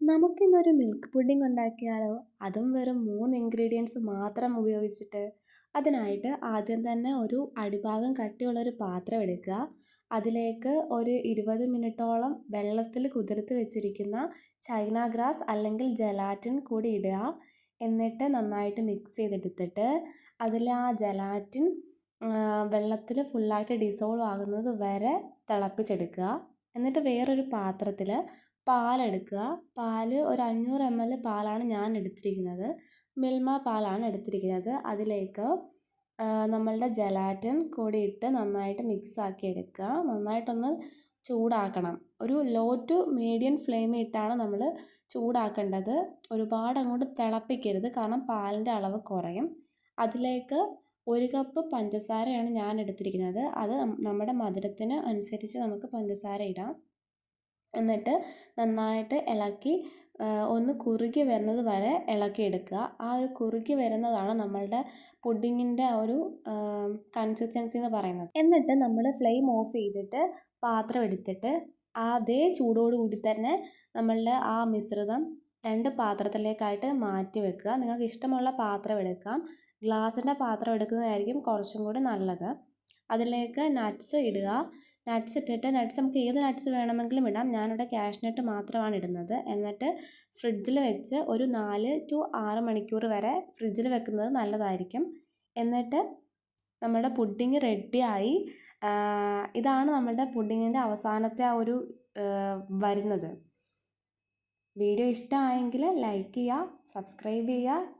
നമുക്കിന്നൊരു milk pudding ഉണ്ടാക്കിയാലോ? അതും വെറും 3 ഇൻഗ്രീഡിയൻസ് മാത്രം ഉപയോഗിച്ചിട്ട്. അതിനായിട്ട് ആദ്യം തന്നെ ഒരു അടിഭാഗം കട്ടിയുള്ളൊരു പാത്രം എടുക്കുക. അതിലേക്ക് ഒരു 20 മിനിറ്റോളം വെള്ളത്തിൽ കുതിർത്ത് വെച്ചിരിക്കുന്ന ചൈന ഗ്രാസ് അല്ലെങ്കിൽ ജെലാറ്റിൻ കൂടി ഇടുക. എന്നിട്ട് നന്നായിട്ട് മിക്സ് ചെയ്തെടുത്തിട്ട് അതിൽ ആ ജെലാറ്റിൻ വെള്ളത്തിൽ ഫുള്ളായിട്ട് ഡിസോൾവ് ആകുന്നത് വരെ തിളപ്പിച്ചെടുക്കുക. എന്നിട്ട് വേറൊരു പാത്രത്തിൽ പാലെടുക്കുക. പാല് ഒരു 500 ml പാലാണ് ഞാൻ എടുത്തിരിക്കുന്നത്. മിൽമ പാലാണ് എടുത്തിരിക്കുന്നത്. അതിലേക്ക് നമ്മളുടെ ജെലാറ്റിൻ കൂടി ഇട്ട് നന്നായിട്ട് മിക്സാക്കി എടുക്കുക. നന്നായിട്ടൊന്ന് ചൂടാക്കണം. ഒരു ലോ ടു മീഡിയം ഫ്ലെയിമിൽ ഇട്ടാണ് നമ്മൾ ചൂടാക്കേണ്ടത്. ഒരുപാട് അങ്ങോട്ട് തിളപ്പിക്കരുത്, കാരണം പാലിൻ്റെ അളവ് കുറയും. അതിലേക്ക് 1 കപ്പ് പഞ്ചസാരയാണ് ഞാൻ എടുത്തിരിക്കുന്നത്. അത് നമ്മുടെ മധുരത്തിന് അനുസരിച്ച് നമുക്ക് പഞ്ചസാര ഇടാം. എന്നിട്ട് നന്നായിട്ട് ഇളക്കി ഒന്ന് കുറുകി വരുന്നത് വരെ ഇളക്കിയെടുക്കുക. ആ ഒരു കുറുകി വരുന്നതാണ് നമ്മളുടെ പുഡിങ്ങിൻ്റെ ഒരു കൺസിസ്റ്റൻസി എന്ന് പറയുന്നത്. എന്നിട്ട് നമ്മൾ ഫ്ലെയിം ഓഫ് ചെയ്തിട്ട് പാത്രം എടുത്തിട്ട് അതേ ചൂടോടുകൂടി തന്നെ നമ്മളുടെ ആ മിശ്രിതം 2 പാത്രത്തിലേക്കായിട്ട് മാറ്റി വെക്കുക. നിങ്ങൾക്ക് ഇഷ്ടമുള്ള പാത്രം എടുക്കാം. ഗ്ലാസിൻ്റെ പാത്രം എടുക്കുന്നതായിരിക്കും കുറച്ചും കൂടി നല്ലത്. അതിലേക്ക് നട്ട്സ് ഇടുക. നട്ട്സ് ഇട്ടിട്ട് നമുക്ക് ഏത് നട്ട്സ് വേണമെങ്കിലും ഇടാം. ഞാനിവിടെ കാഷ്നട്ട് മാത്രമാണ് ഇടുന്നത്. എന്നിട്ട് ഫ്രിഡ്ജിൽ വെച്ച് ഒരു 4 to 6 മണിക്കൂർ വരെ ഫ്രിഡ്ജിൽ വെക്കുന്നത് നല്ലതായിരിക്കും. എന്നിട്ട് നമ്മുടെ പുഡിങ് റെഡിയായി. ഇതാണ് നമ്മുടെ പുഡിങ്ങിൻ്റെ അവസാനത്തെ ആ ഒരു വരുന്നത്. വീഡിയോ ഇഷ്ടമായെങ്കിൽ ലൈക്ക് ചെയ്യുക, സബ്സ്ക്രൈബ് ചെയ്യുക.